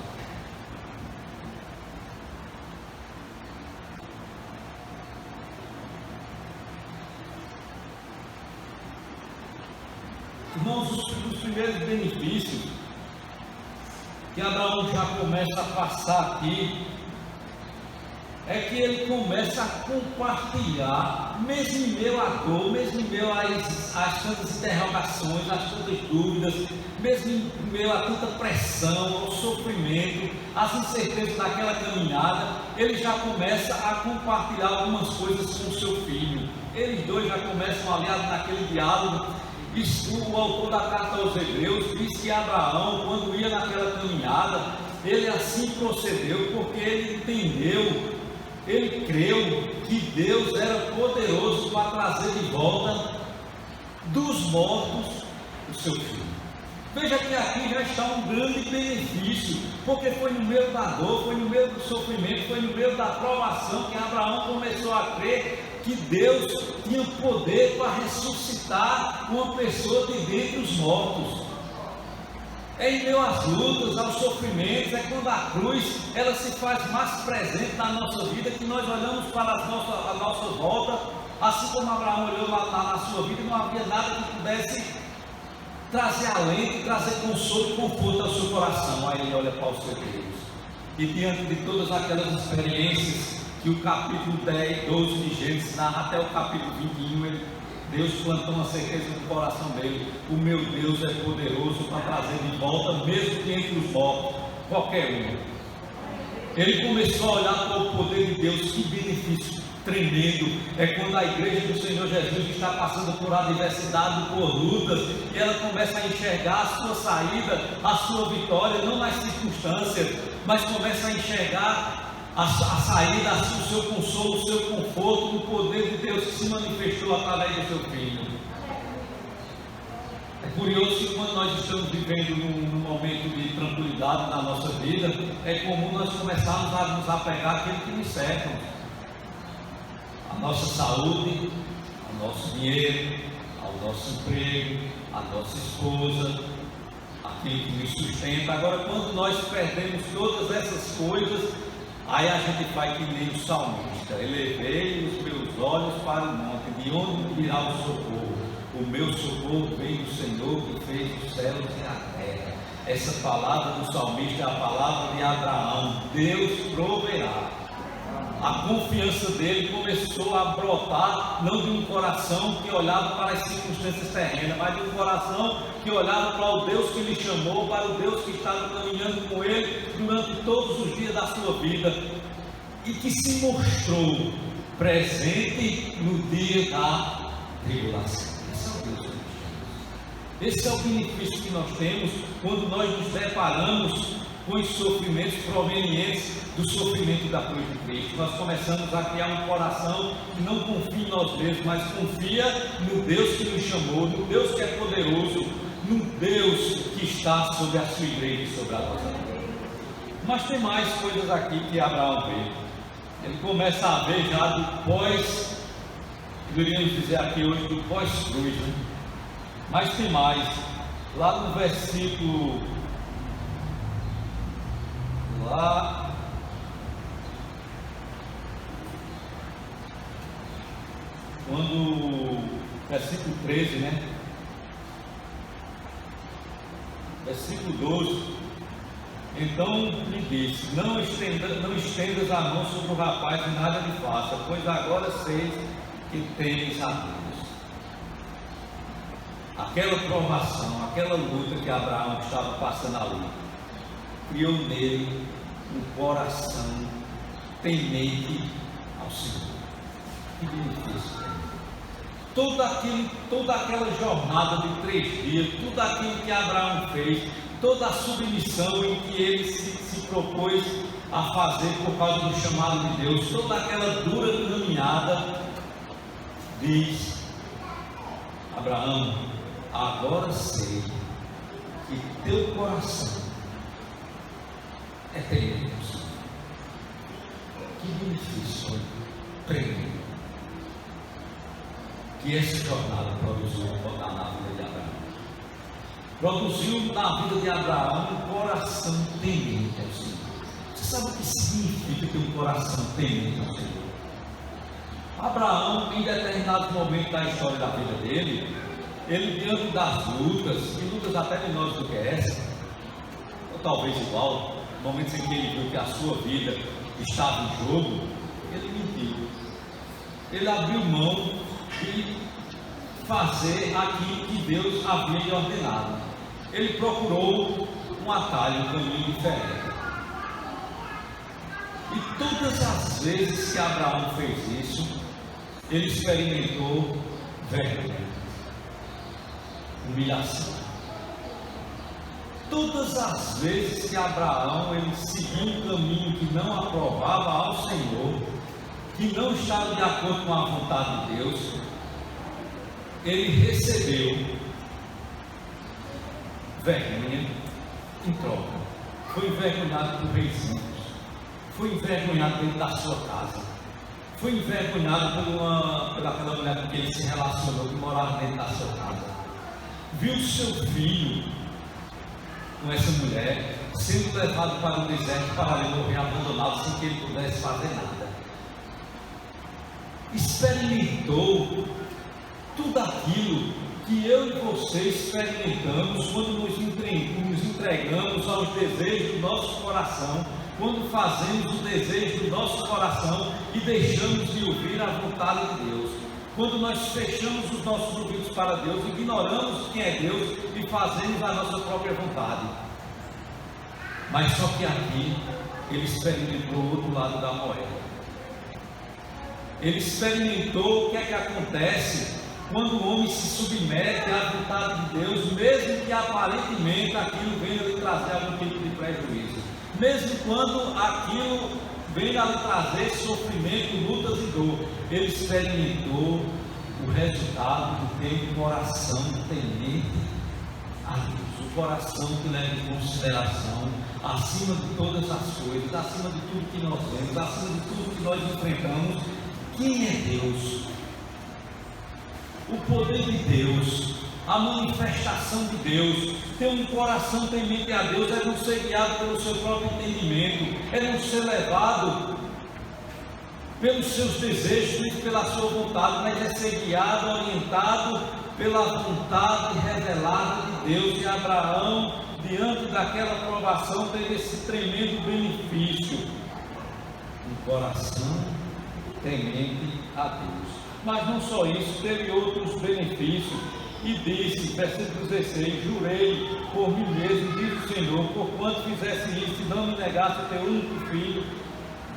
Irmãos, os primeiros benefícios que Abraão já começa a passar aqui é que ele começa a compartilhar, mesmo em meio à dor, mesmo em meio às tantas interrogações, às tantas dúvidas, mesmo em meio a tanta pressão, ao sofrimento, às incertezas daquela caminhada, ele já começa a compartilhar algumas coisas com o seu filho. Eles dois já começam ali naquele diálogo. O autor da carta aos Hebreus diz que Abraão, quando ia naquela caminhada, ele assim procedeu porque ele entendeu, ele creu que Deus era poderoso para trazer de volta dos mortos o seu filho. Veja que aqui já está um grande benefício, porque foi no meio da dor, foi no meio do sofrimento, foi no meio da provação que Abraão começou a crer que Deus tinha poder para ressuscitar uma pessoa de dentre os mortos. É em meio às lutas, aos sofrimentos, é quando a cruz ela se faz mais presente na nossa vida, que nós olhamos para a nossa volta, assim como Abraão olhou na sua vida, não havia nada que pudesse trazer alento, trazer consolo e conforto ao seu coração. Aí ele olha para o seu Deus, e diante de todas aquelas experiências que o capítulo 10, 12 de Gênesis narra até o capítulo 21, Deus plantou uma certeza no coração dele: o meu Deus é poderoso para trazer de volta, mesmo que entre os mortos, qualquer um. Ele começou a olhar para o poder de Deus. Que benefício tremendo é quando a igreja do Senhor Jesus está passando por adversidade, por lutas, e ela começa a enxergar a sua saída, a sua vitória, não nas circunstâncias, mas começa a enxergar a saída, o seu consolo, o seu conforto, no poder de Deus que se manifestou através do seu Filho. É curioso que quando nós estamos vivendo num momento de tranquilidade na nossa vida, é comum nós começarmos a nos apegar àquilo que nos cerca, a nossa saúde, ao nosso dinheiro, ao nosso emprego, à nossa esposa, aquilo que nos sustenta. Agora, quando nós perdemos todas essas coisas, aí a gente faz que nem o salmista: elevei os meus olhos para o monte, de onde virá o socorro? O meu socorro vem do Senhor que fez os céus e a terra. Essa palavra do salmista é a palavra de Abraão: Deus proverá. A confiança dele começou a brotar, não de um coração que olhava para as circunstâncias terrenas, mas de um coração que olhava para o Deus que lhe chamou, para o Deus que estava caminhando com ele durante todos os dias da sua vida, e que se mostrou presente no dia da tribulação. Esse é o benefício que nós temos quando nós nos deparamos com os sofrimentos provenientes do sofrimento da cruz de Cristo. Nós começamos a criar um coração que não confia em nós mesmos, mas confia no Deus que nos chamou, no Deus que é poderoso, no Deus que está sobre a sua igreja e sobre a nossa vida. Mas tem mais coisas aqui que Abraão vê. Ele começa a ver já do pós, poderíamos dizer aqui hoje, do pós-cruz, né? Mas tem mais. Lá no versículo, quando versículo 13, né? Versículo 12: então lhe disse: não estendas a mão sobre o rapaz e nada lhe faça, pois agora sei que temes a Deus. Aquela provação, aquela luta que Abraão estava passando ali, criou nele um coração temente ao Senhor. Que benefício! Toda aquela jornada de 3 dias, tudo aquilo que Abraão fez, toda a submissão em que ele se propôs a fazer por causa do chamado de Deus, toda aquela dura caminhada, diz: Abraão, agora sei que teu coração é temente. Que benefício tremendo que essa jornada produziu na vida de Abraão. Produziu na vida de Abraão um coração temente ao Senhor. Você sabe o que significa ter um coração temente ao Senhor? Abraão, em determinado momento da história da vida dele, ele diante das lutas, e lutas até menores do que essa, ou talvez igual, momentos em que ele viu que a sua vida estava em jogo, ele mentiu. Ele abriu mão de fazer aquilo que Deus havia lhe ordenado. Ele procurou um atalho, um caminho diferente. E todas as vezes que Abraão fez isso, ele experimentou vergonha, humilhação. Todas as vezes que Abraão ele seguiu um caminho que não aprovava ao Senhor, que não estava de acordo com a vontade de Deus, ele recebeu vergonha em troca. Foi envergonhado por reizinhos, foi envergonhado dentro da sua casa, foi envergonhado por aquela mulher com quem ele se relacionou, que morava dentro da sua casa. Viu seu filho com essa mulher sendo levado para o deserto para ele morrer abandonado sem que ele pudesse fazer nada. Experimentou tudo aquilo que eu e você experimentamos quando nos entregamos aos desejos do nosso coração, quando fazemos o desejo do nosso coração e deixamos de ouvir a vontade de Deus, quando nós fechamos os nossos ouvidos para Deus, ignoramos quem é Deus e fazemos a nossa própria vontade. Mas só que aqui ele experimentou o outro lado da moeda. Ele experimentou o que é que acontece quando o homem se submete à vontade de Deus, mesmo que aparentemente aquilo venha lhe trazer algum tipo de prejuízo, mesmo quando aquilo venha lhe trazer sofrimento, lutas e dor. Ele experimentou o resultado de ter um coração temente a Deus, o coração que leva em consideração, acima de todas as coisas, acima de tudo que nós vemos, acima de tudo que nós enfrentamos, quem é Deus? O poder de Deus, a manifestação de Deus. Ter um coração temente a Deus é não ser guiado pelo seu próprio entendimento, é não ser levado pelos seus desejos e pela sua vontade, mas é ser guiado, orientado pela vontade revelada de Deus. E Abraão, diante daquela provação, teve esse tremendo benefício, um coração temente a Deus. Mas não só isso, teve outros benefícios. E disse, versículo 16: jurei por mim mesmo, diz o Senhor, porquanto fizesse isso e não me negasse o teu único filho.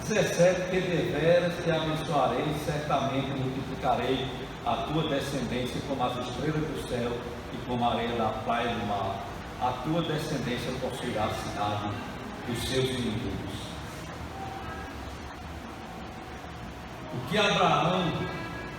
17: que deveras te abençoarei, certamente multiplicarei a tua descendência como as estrelas do céu e como a areia da praia do mar. A tua descendência possuirá a cidade dos seus inimigos.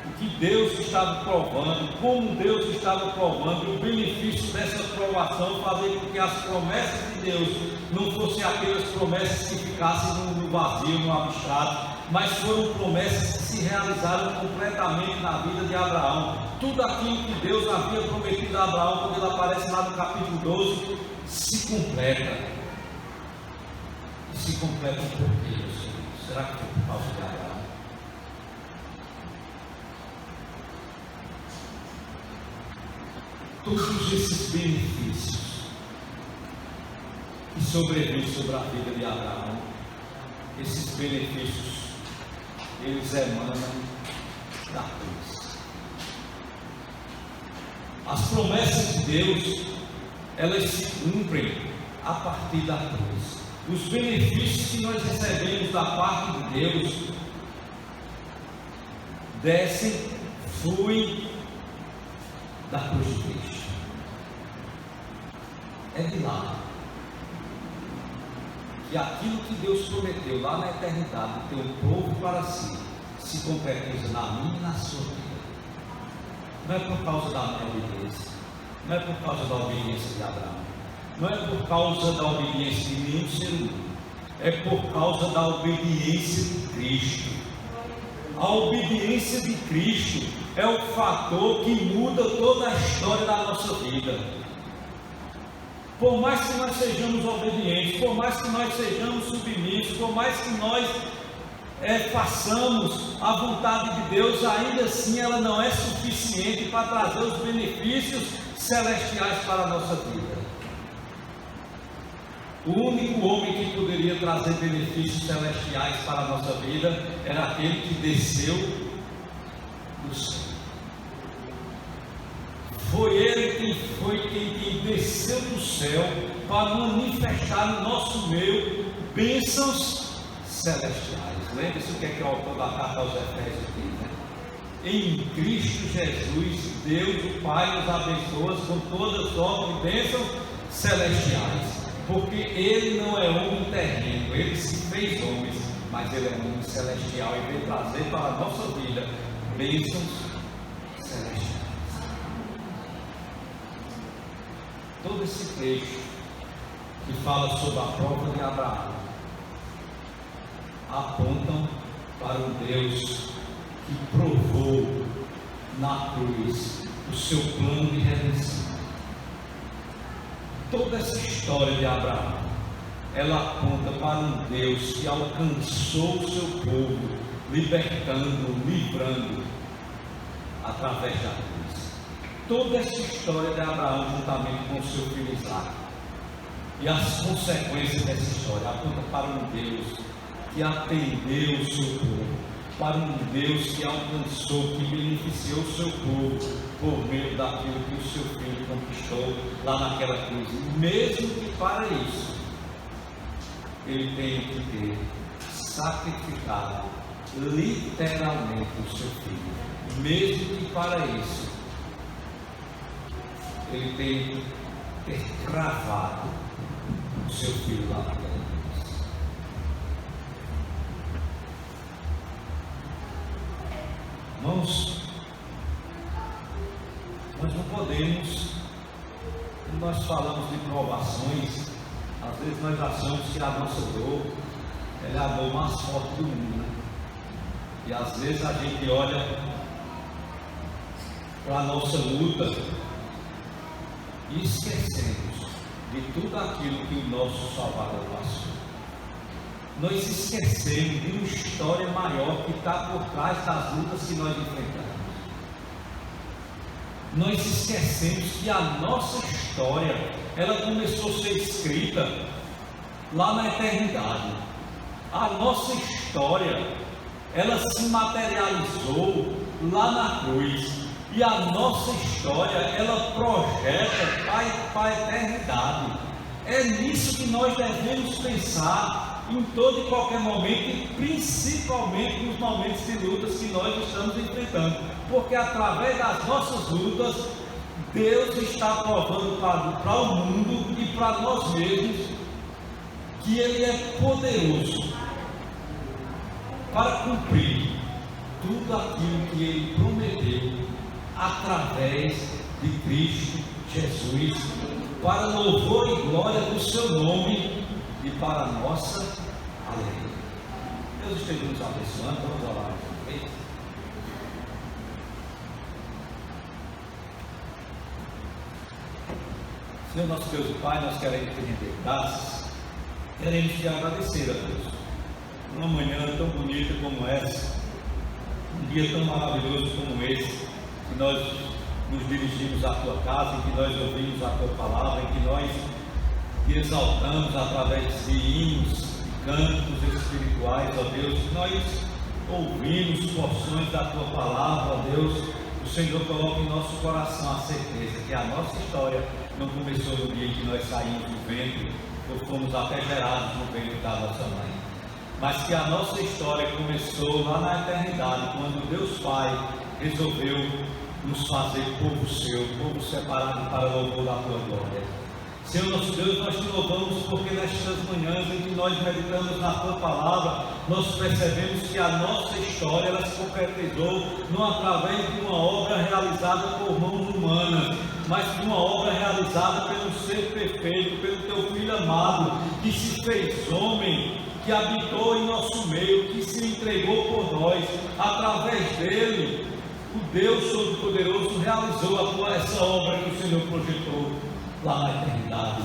O que Deus estava provando, como Deus estava provando, o benefício dessa provação, fazer com que as promessas de Deus não fossem aquelas promessas que ficassem no vazio, no abstrato, mas foram promessas que se realizaram completamente na vida de Abraão. Tudo aquilo que Deus havia prometido a Abraão, quando ele aparece lá no capítulo 12, se completa. E se completa por quê? Será que foi por causa de Abraão? Todos esses benefícios que sobrevêm sobre a vida de Abraão, esses benefícios, eles emanam da cruz. As promessas de Deus, elas se cumprem a partir da cruz. Os benefícios que nós recebemos da parte de Deus descem, fluem da cruz de Cristo. É de lá e aquilo que Deus prometeu lá na eternidade, ter um povo para si, se concretiza na minha e na sua vida. Não é por causa da minha obediência, não é por causa da obediência de Abraão, não é por causa da obediência de nenhum ser humano, é por causa da obediência de Cristo. A obediência de Cristo é o fator que muda toda a história da nossa vida. Por mais que nós sejamos obedientes, por mais que nós sejamos submissos, por mais que nós façamos a vontade de Deus, ainda assim ela não é suficiente para trazer os benefícios celestiais para a nossa vida. O único homem que poderia trazer benefícios celestiais para a nossa vida era aquele que desceu do céu. Foi ele quem desceu do céu para manifestar no nosso meio bênçãos celestiais. Lembre-se o que é que o autor da carta aos Efésios diz, né? Em Cristo Jesus, Deus, o Pai, nos abençoa com todas sorte de bênçãos celestiais. Porque ele não é homem terreno, ele se fez homem, mas ele é homem celestial e veio trazer para a nossa vida bênçãos celestiais. Todo esse trecho que fala sobre a prova de Abraão apontam para um Deus que provou na cruz o seu plano de redenção. Toda essa história de Abraão, ela aponta para um Deus que alcançou o seu povo, libertando, livrando, através da cruz. Toda essa história de Abraão, juntamente com o seu filho Isaac, e as consequências dessa história, aponta para um Deus que atendeu o seu povo, para um Deus que alcançou, que beneficiou o seu povo, por meio daquilo que o seu filho conquistou lá naquela cruz. Mesmo que para isso ele tenha que ter sacrificado literalmente o seu filho, mesmo que para isso ele tenha que ter cravado o seu filho lá naquela cruz. Irmãos, nós não podemos, quando nós falamos de provações, às vezes nós achamos que a nossa dor é a dor mais forte do mundo, né? E às vezes a gente olha para a nossa luta e esquecemos de tudo aquilo que o nosso Salvador passou. Nós esquecemos de uma história maior que está por trás das lutas que nós enfrentamos. Nós esquecemos que a nossa história, ela começou a ser escrita lá na eternidade. A nossa história, ela se materializou lá na cruz. E a nossa história, ela projeta para a eternidade. É nisso que nós devemos pensar em todo e qualquer momento, e principalmente nos momentos de lutas que nós estamos enfrentando, porque através das nossas lutas, Deus está provando para o mundo e para nós mesmos que Ele é poderoso para cumprir tudo aquilo que Ele prometeu através de Cristo Jesus, para louvor e glória do seu nome e para a nossa alegria. Deus esteja nos abençoando. Vamos orar. Senhor nosso Deus e Pai, nós queremos te render graças, queremos te agradecer a Deus, uma manhã tão bonita como essa, um dia tão maravilhoso como esse, que nós nos dirigimos à tua casa, em que nós ouvimos a tua palavra, em que nós te exaltamos através de hinos, cantos espirituais, ó Deus, que nós ouvimos porções da tua palavra, ó Deus. O Senhor coloca em nosso coração a certeza que a nossa história não começou no dia em que nós saímos do ventre, ou fomos até gerados no ventre da nossa mãe, mas que a nossa história começou lá na eternidade, quando Deus Pai resolveu nos fazer povo seu, povo separado para o louvor da tua glória. Senhor nosso Deus, nós te louvamos porque nestas manhãs em que nós meditamos na tua palavra, nós percebemos que a nossa história ela se concretizou não através de uma obra realizada por mãos humanas, mas de uma obra realizada pelo ser perfeito, pelo teu Filho amado, que se fez homem, que habitou em nosso meio, que se entregou por nós. Através dele, o Deus Todo-Poderoso realizou essa obra que o Senhor projetou lá na eternidade.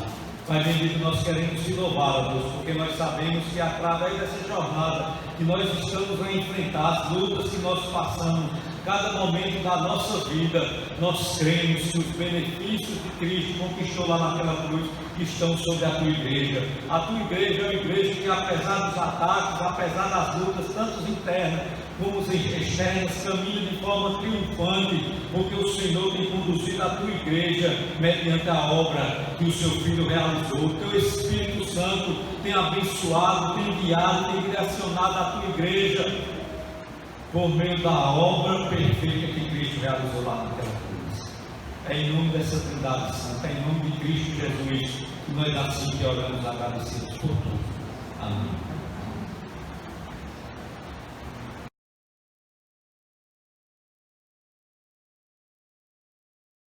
Pai bendito, nós queremos te louvar, ó Deus, porque nós sabemos que através dessa jornada que nós estamos a enfrentar, as lutas que nós passamos, cada momento da nossa vida, nós cremos que os benefícios que Cristo conquistou lá naquela cruz estão sobre a tua igreja. A tua igreja é uma igreja que, apesar dos ataques, apesar das lutas, tanto internas como externas, caminha de forma triunfante, porque o Senhor tem conduzido a tua igreja mediante a obra que o seu Filho realizou. O teu Espírito Santo tem abençoado, tem guiado, tem direcionado a tua igreja por meio da obra perfeita que Cristo realizou lá naquela cruz. É em nome dessa Trindade Santa, é em nome de Cristo Jesus, que nós assim que oramos agradecidos por tudo.